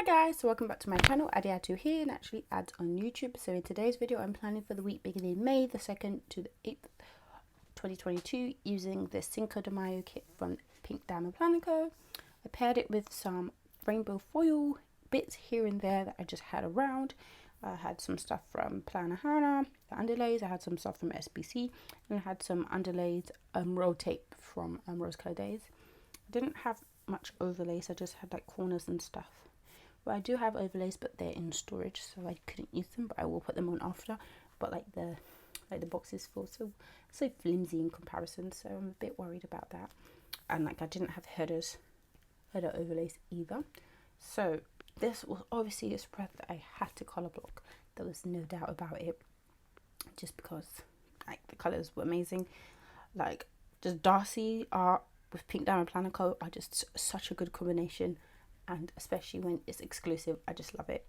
guys, so welcome back to my channel. Naturallyads here, Naturallyads on YouTube. So in today's video, I'm planning for the week beginning May the 2nd to the 8th, 2022, using the Cinco De Mayo kit from PinkDiamondPlannerCo. I paired it with some rainbow foil bits here and there that I just had around. I had some stuff from PlanWithAds, the underlays. I had some stuff from SBC, and I had some underlays, roll tape from Rose Colored Days. I didn't have much overlays, I just had like corners and stuff. Well, I do have overlays, but they're in storage, so I couldn't use them, but I will put them on after. But like the boxes feel so flimsy in comparison, so I'm a bit worried about that. And like I didn't have header overlays either. So this was obviously a spread that I had to color block. There was no doubt about it, just because like the colors were amazing. Like just Darcy art with PinkDiamondPlannerCo are just such a good combination, and especially when it's exclusive, I just love it.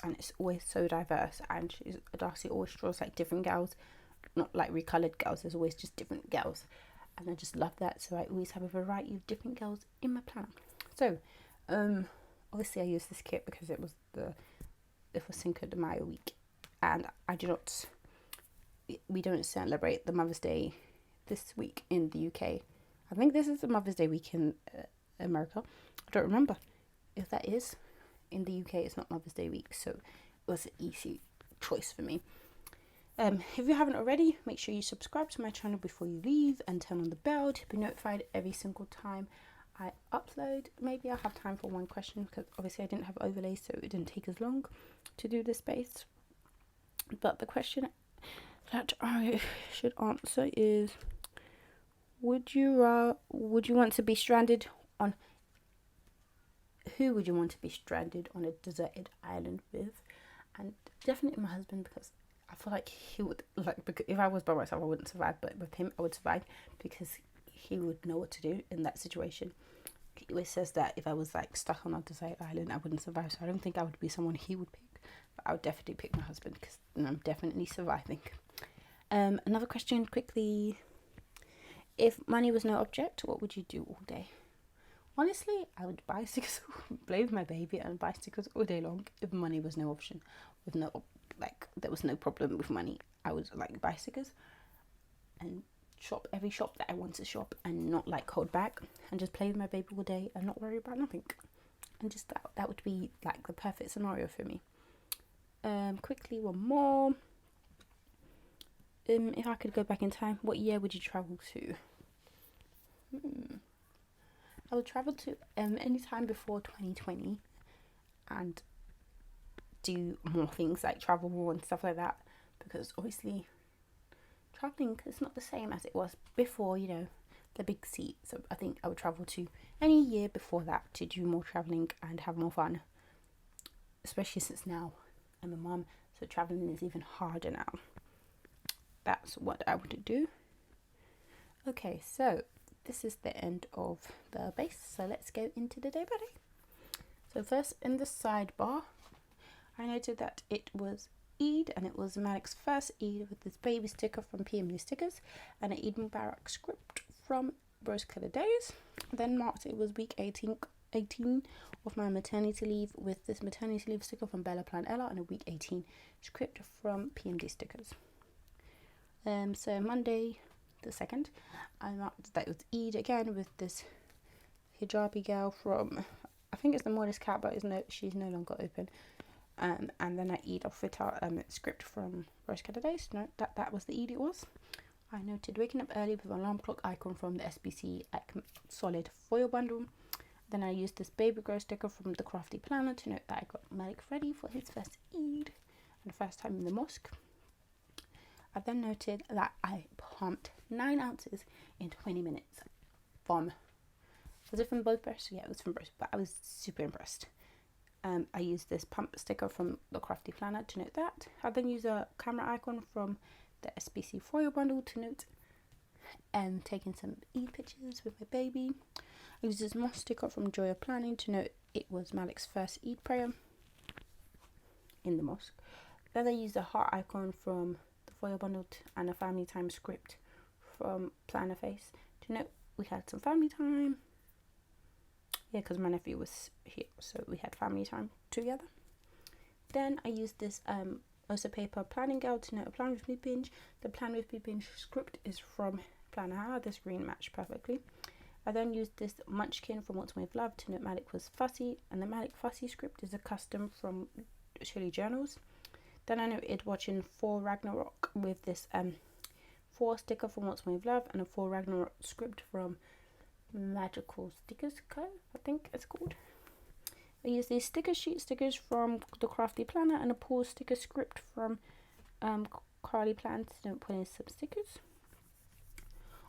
And it's always so diverse, and Darcy always draws like different girls, not like recolored girls. There's always just different girls, and I just love that. So I always have a variety of different girls in my planner. So obviously I used this kit because it was Cinco de Mayo week, and we don't celebrate the Mother's Day this week in the UK. I think this is the Mother's Day week in America. I don't remember if that is. In the UK, it's not Mother's Day week, so it was an easy choice for me. If you haven't already, make sure you subscribe to my channel before you leave and turn on the bell to be notified every single time I upload. Maybe I'll have time for one question, because obviously I didn't have overlays, so it didn't take as long to do this base. But the question that I should answer is, would you want to be stranded on who would you want to be stranded on a deserted island with? And definitely my husband, because I feel like he would, like, because if I was by myself I wouldn't survive, but with him I would survive, because he would know what to do in that situation. He always says that if I was like stuck on a deserted island I wouldn't survive, so I don't think I would be someone he would pick, but I would definitely pick my husband, because I'm definitely surviving. Another question quickly: if money was no object, what would you do all day? Honestly, I would buy stickers, play with my baby and buy stickers all day long if money was no option. There was no problem with money. I would like buy stickers and shop every shop that I want to shop, and not like hold back, and just play with my baby all day and not worry about nothing. And just that would be like the perfect scenario for me. Quickly, one more. If I could go back in time, what year would you travel to? I would travel to any time before 2020 and do more things like travel more and stuff like that, because obviously traveling is not the same as it was before, you know, the big C. So I think I would travel to any year before that to do more traveling and have more fun, especially since now I'm a mum, so traveling is even harder now. That's what I would do. Okay, so this is the end of the base, so let's go into the day by day. So first, in the sidebar, I noted that it was Eid, and it was Malik's first Eid with this baby sticker from PMU Stickers and an Eid Mubarak script from Rose Colored Days. Then marked it was week 18 of my maternity leave with this maternity leave sticker from Bella Plan Ella and a week 18 script from PMD Stickers. So Monday the 2nd, I marked that it was Eid again with this hijabi girl from, I think it's the Modest Cat, but she's no longer open. And then I Eid off with our script from Rose Colored Days. No, that was the Eid it was. I noted waking up early with an alarm clock icon from the SBC solid foil bundle. Then I used this baby grow sticker from the Crafty Planner to note that I got Malik ready for his first Eid and first time in the mosque. I then noted that I pumped 9 ounces in 20 minutes was it from both breasts? Yeah, it was from both, but I was super impressed. I used this pump sticker from the Crafty Planner to note that. I then used a camera icon from the SBC foil bundle to note taking some Eid pictures with my baby. I used this moss sticker from Joy of Planning to note it was Malik's first Eid prayer in the mosque. Then I used a heart icon from the foil bundle and a family time script from Planner Face to note we had some family time. Yeah, because my nephew was here, so we had family time together. Then I used this also paper planning guide to note a plan with me binge. The plan with me binge script is from Planner. This green matched perfectly. I then used this munchkin from What's With Love to note Malik was fussy, and the Malik fussy script is a custom from Chili Journals. Then I noted watching 4 Ragnarok with this 4 sticker from What's With Love and a 4 Ragnarok script from Magical Stickers Co, I think it's called. I used these sticker sheet stickers from the Crafty Planner and a pause sticker script from Carly Plans to put in some stickers.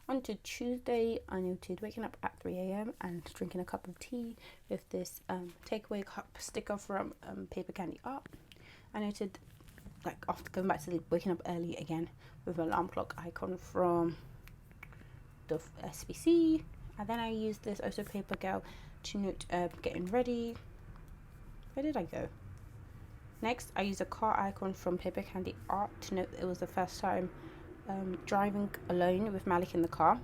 On to Tuesday, I noted waking up at 3 a.m. and drinking a cup of tea with this takeaway cup sticker from Paper Candy Art. I noted, like, after going back to sleep, waking up early again with an alarm clock icon from the SBC. And then I used this also paper girl to note getting ready. Where did I go? Next, I used a car icon from Paper Candy Art to note it was the first time driving alone with Malik in the car.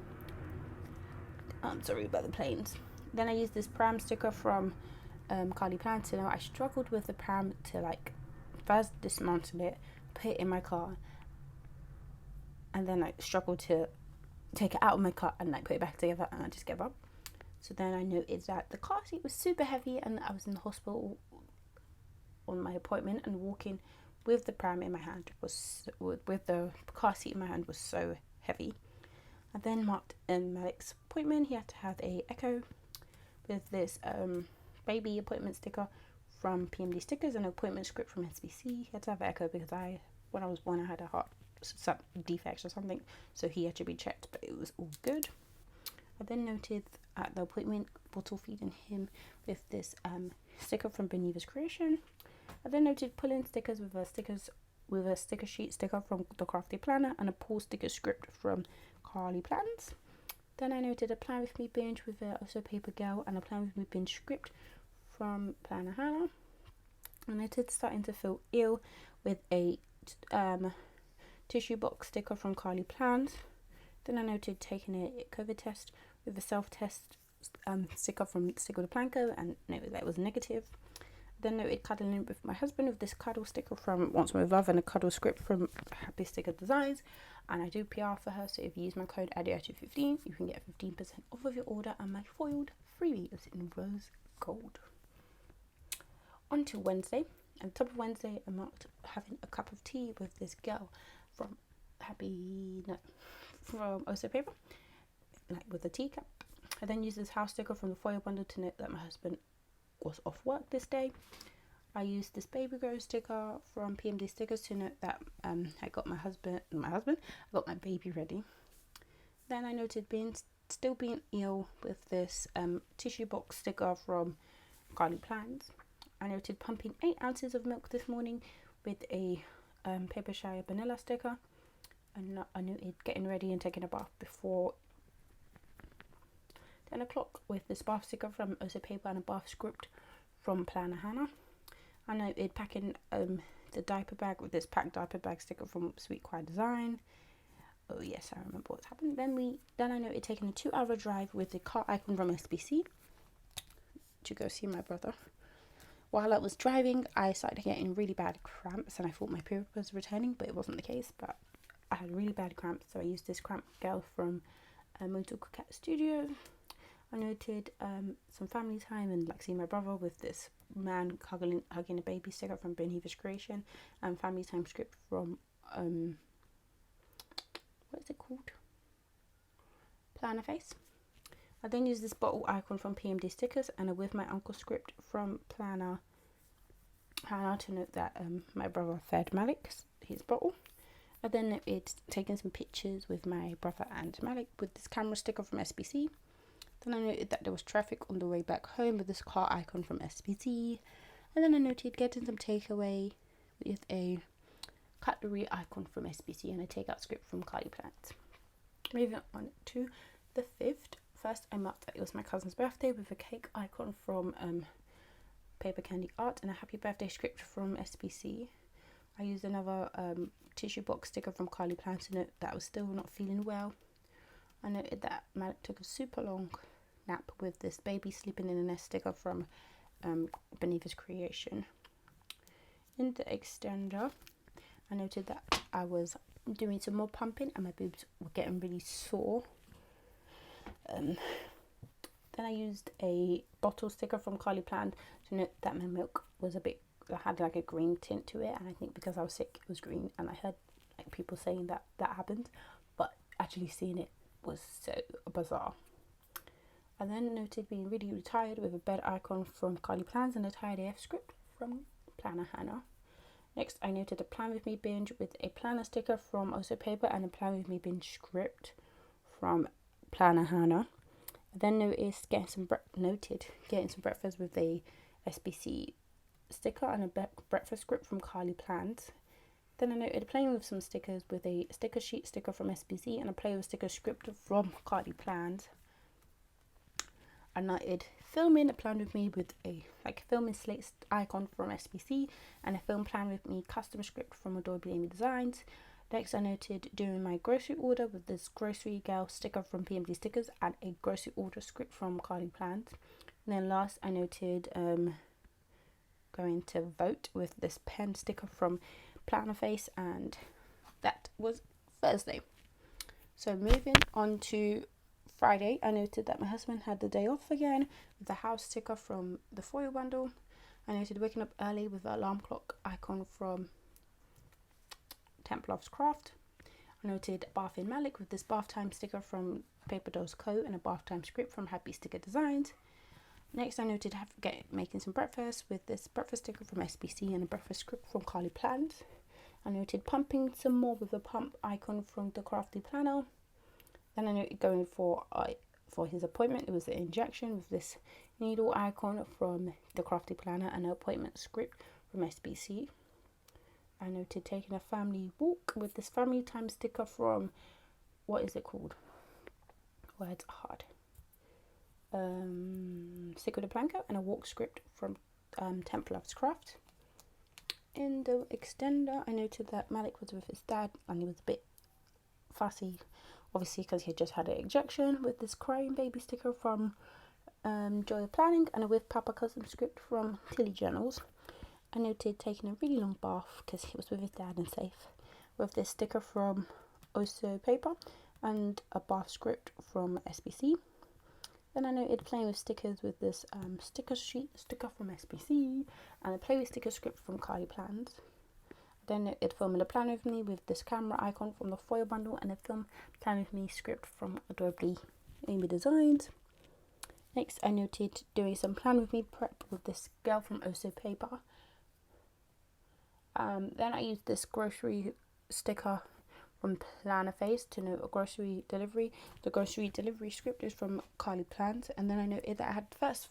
Sorry about the planes. Then I used this pram sticker from Carly Plan to know I struggled with the pram to, like, first dismantle it, put it in my car, and then I struggled to take it out of my car and, like, put it back together, and I just gave up. So then I noticed that the car seat was super heavy and I was in the hospital on my appointment, and walking with the pram in my hand was, with the car seat in my hand, was so heavy. I then marked in Malik's appointment. He had to have a echo with this baby appointment sticker from PMD Stickers and an appointment script from SBC. He had to have an echo because when I was born, I had a heart defect or something, so he had to be checked, but it was all good. I then noted at the appointment bottle feeding him with this sticker from Beneva's Creation. I then noted pull-in stickers with a sticker sheet sticker from the Crafty Planner and a pull sticker script from Carly Plans. Then I noted a plan with me binge with a also paper girl and a plan with me binge script from Planner Hannah. I noted starting to feel ill with a tissue box sticker from Carly Plans. Then I noted taking a COVID test with a self-test sticker from Cinco De Mayo and noted that it was negative. Then noted cuddling with my husband with this cuddle sticker from Once More With Love and a cuddle script from Happy Sticker Designs. And I do PR for her, so if you use my code ADIO215, you can get 15% off of your order and my foiled freebie is in rose gold. On to Wednesday. At the top of Wednesday, I marked having a cup of tea with this girl from from Also Paper, like with a teacup. I then used this house sticker from the foil bundle to note that my husband was off work this day. I used this baby girl sticker from PMD Stickers to note that I got I got my baby ready. Then I noted still being ill with this tissue box sticker from Carly Plans. I noted pumping 8 ounces of milk this morning with a paper Shire vanilla sticker. And I noted getting ready and taking a bath before 10 o'clock with this bath sticker from Also Paper and a bath script from Planner Hannah. I noted packing the diaper bag with this packed diaper bag sticker from Sweet Quiet Design. Oh yes, I remember what's happened. Then I noted taking a 2-hour drive with the car icon from SBC to go see my brother. While I was driving, I started getting really bad cramps and I thought my period was returning, but it wasn't the case. But I had really bad cramps, so I used this cramp gel from Motor Cat Studio. I noted some family time and like seeing my brother with this man hugging a baby sticker from Beneva's Creation and family time script from what is it called? Planner Face. I then used this bottle icon from PMD Stickers and a with my uncle script from Planner Hannah to note that my brother fed Malik his bottle. I then noted taking some pictures with my brother and Malik with this camera sticker from SBC. Then I noted that there was traffic on the way back home with this car icon from SBC. And then I noted getting some takeaway with a cutlery icon from SBC and a takeout script from Carly Plants. Moving on to the 5th. First, I marked that it was my cousin's birthday with a cake icon from Paper Candy Art and a happy birthday script from SBC. I used another tissue box sticker from Carly Plants to note that I was still not feeling well. I noted that Malik took a super long nap with this baby sleeping in a nest sticker from Beneath Creation. In the extender, I noted that I was doing some more pumping and my boobs were getting really sore. Then I used a bottle sticker from Carly Plant to note that my milk was had like a green tint to it, and I think because I was sick it was green, and I heard like people saying that happened, but actually seeing it was so bizarre. I then noted being really, really tired with a bed icon from Carly Plans and a tired AF script from Planner Hannah. Next, I noted a Plan With Me binge with a planner sticker from Also Paper and a Plan With Me binge script from Planner Hannah. I then noticed getting some breakfast with a SBC sticker and a breakfast script from Carly Plans. Then I noted playing with some stickers with a sticker sheet sticker from SBC and a play with sticker script from Carly Plans. I noted filming a Plan With Me with a filming slate icon from SBC and a film Plan With Me custom script from Adorably Amy Designs. Next, I noted doing my grocery order with this grocery girl sticker from PMD Stickers and a grocery order script from Carly Plans. And then last, I noted going to vote with this pen sticker from Planner Face, and that was Thursday. So moving on to Friday, I noted that my husband had the day off again with the house sticker from the foil bundle. I noted waking up early with the alarm clock icon from Templar's Craft. I noted bathing Malik with this bath time sticker from Paper Dolls Co. and a bath time script from Happy Sticker Designs. Next, I noted making some breakfast with this breakfast sticker from SBC and a breakfast script from Carly Plans. I noted pumping some more with a pump icon from the Crafty Planner. Then I noted going for his appointment. It was an injection with this needle icon from the Crafty Planner and an appointment script from SBC. I noted taking a family walk with this family time sticker from, what is it called? Words are hard. Cinco De Mayo and a walk script from Templar's Craft. In the extender, I noted that Malik was with his dad and he was a bit fussy, obviously because he had just had an injection, with this crying baby sticker from Joy of Planning and a with Papa Cousin script from Tilly Journals. I noted taking a really long bath because he was with his dad and safe, with this sticker from Also Paper and a bath script from SBC. Then I noted playing with stickers with this sticker sheet sticker from SBC and a play with sticker script from Carly Plans. Then noted filming a Plan With Me with this camera icon from the foil bundle and a film Plan With Me script from Adorably Amy Designs. Next, I noted doing some Plan With Me prep with this girl from Also Paper. Then I used this grocery sticker from Planner Face to note a grocery delivery. The grocery delivery script is from Carly Plans, and then I noted that I had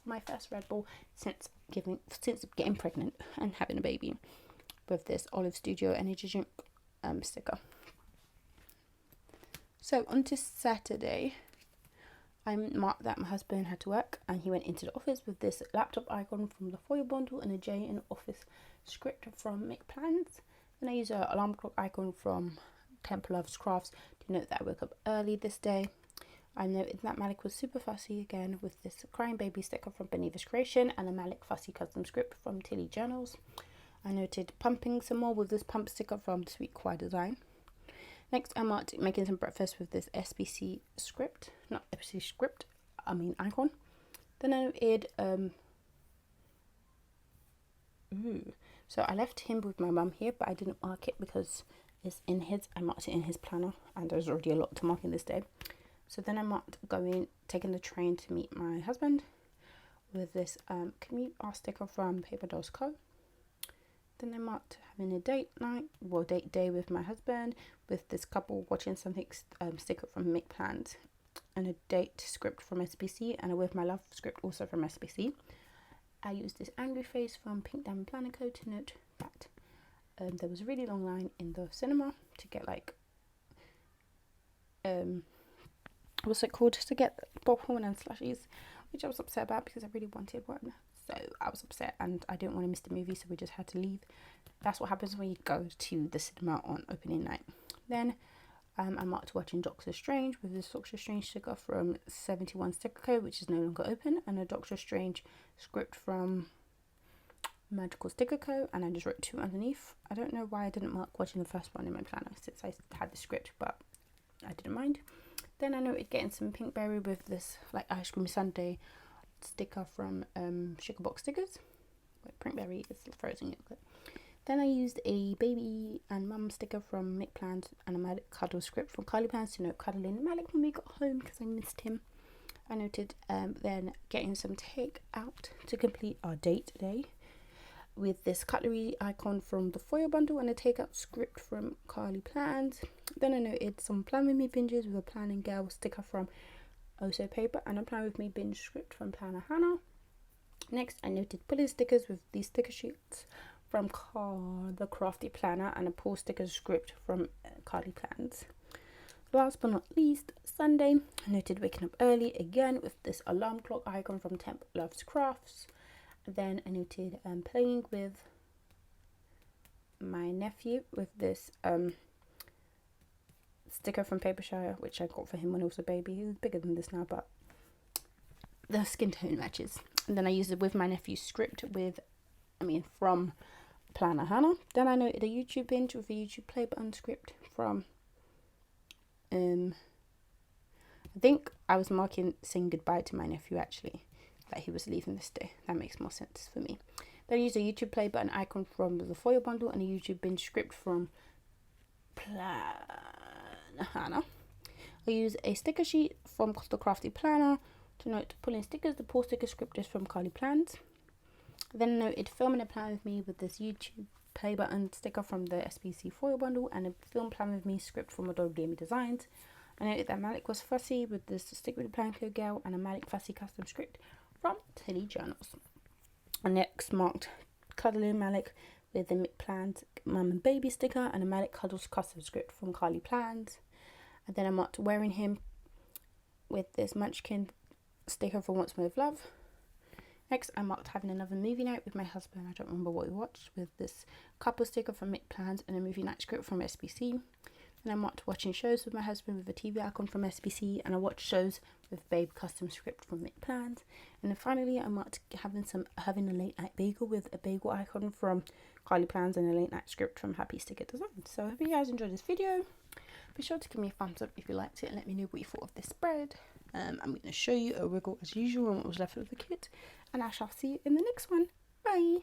my first Red Bull since getting pregnant and having a baby, with this Olive Studio Energy Drink sticker. So on to Saturday, I marked that my husband had to work and he went into the office with this laptop icon from the foil bundle and a J in office script from Make Plans. Then I used an alarm clock icon from Templar's Crafts to note that I woke up early this day. I noted that Malik was super fussy again with this crying baby sticker from Beneath Creation and a Malik fussy custom script from Tilly Journals. I noted pumping some more with this pump sticker from Sweet Choir Design. Next, I marked making some breakfast with this SBC script, icon. Then I noted, so I left him with my mum here, but I didn't mark it because I marked it in his planner and there's already a lot to mark in this day. So then I marked taking the train to meet my husband with this commute sticker from Paper Dolls Co. Then I marked having a date day with my husband with this couple watching something sticker from Make Plans and a date script from SBC and a with my love script also from SBC. I used this angry face from PinkDiamondPlannerCo to note that there was a really long line in the cinema to get to get popcorn and slushies, which I was upset about because I really wanted one. So I was upset and I didn't want to miss the movie, so we just had to leave. That's what happens when you go to the cinema on opening night. Then I marked watching Doctor Strange with this Doctor Strange sticker from 71 Sticker Co, which is no longer open, and a Doctor Strange script from Magical Sticker Co, and I just wrote 2 underneath. I don't know why I didn't mark watching the first one in my planner since I had the script, but I didn't mind. Then I noted getting some Pinkberry with this like ice cream sundae sticker from Sugar Box Stickers. Wait, Pinkberry is frozen yogurt. Then I used a baby and mum sticker from Mick Plans and a Malik cuddle script from Carly Plans to note cuddling Malik when we got home because I missed him. I noted then getting some takeout to complete our date today with this cutlery icon from the foil bundle and a takeout script from Carly Plans. Then I noted some Plan With Me binges with a Planning Girl sticker from Also Paper and a Plan With Me binge script from Planner Hannah. Next I noted pulling stickers with these sticker sheets from the Crafty Planner and a pull sticker script from Carly Plans. Last but not least, Sunday, I noted waking up early again with this alarm clock icon from Temp Loves Crafts. Then I noted playing with my nephew with this sticker from Papershire, which I got for him when he was a baby. He's bigger than this now, but the skin tone matches. And then I used it with my nephew's script from Planner Hannah. Then I noted a YouTube binge with a YouTube play button script from I think I was marking saying goodbye to my nephew actually, that he was leaving this day. That makes more sense for me. Then I used a YouTube play button icon from the foil bundle and a YouTube binge script from Planner Hannah. I used a sticker sheet from the Crafty Planner to note pulling stickers. The pull sticker script is from Carly Plans. Then noted filming a plan with me with this YouTube play button sticker from the SPC foil bundle and a film plan with me script from Adobe Gaming Designs. I noted that Malik was fussy with this Stick With The PlanCo Girl and a Malik fussy custom script from Tilly Journals. I next marked cuddling Malik with the Mick Plans mum and baby sticker and a Malik cuddles custom script from Carly Plans. And then I marked wearing him with this Munchkin sticker from What's More of Love. Next, I marked having another movie night with my husband. I don't remember what we watched, with this couple sticker from Mick Plans and a movie night script from SBC. And I marked watching shows with my husband with a TV icon from SBC, and I watched shows with Babe custom script from Mick Plans. And then finally, I marked having a late night bagel with a bagel icon from Carly Plans and a late night script from Happy Sticker Design. So I hope you guys enjoyed this video. Be sure to give me a thumbs up if you liked it and let me know what you thought of this spread. I'm going to show you a wiggle as usual and what was left of the kit, and I shall see you in the next one. Bye!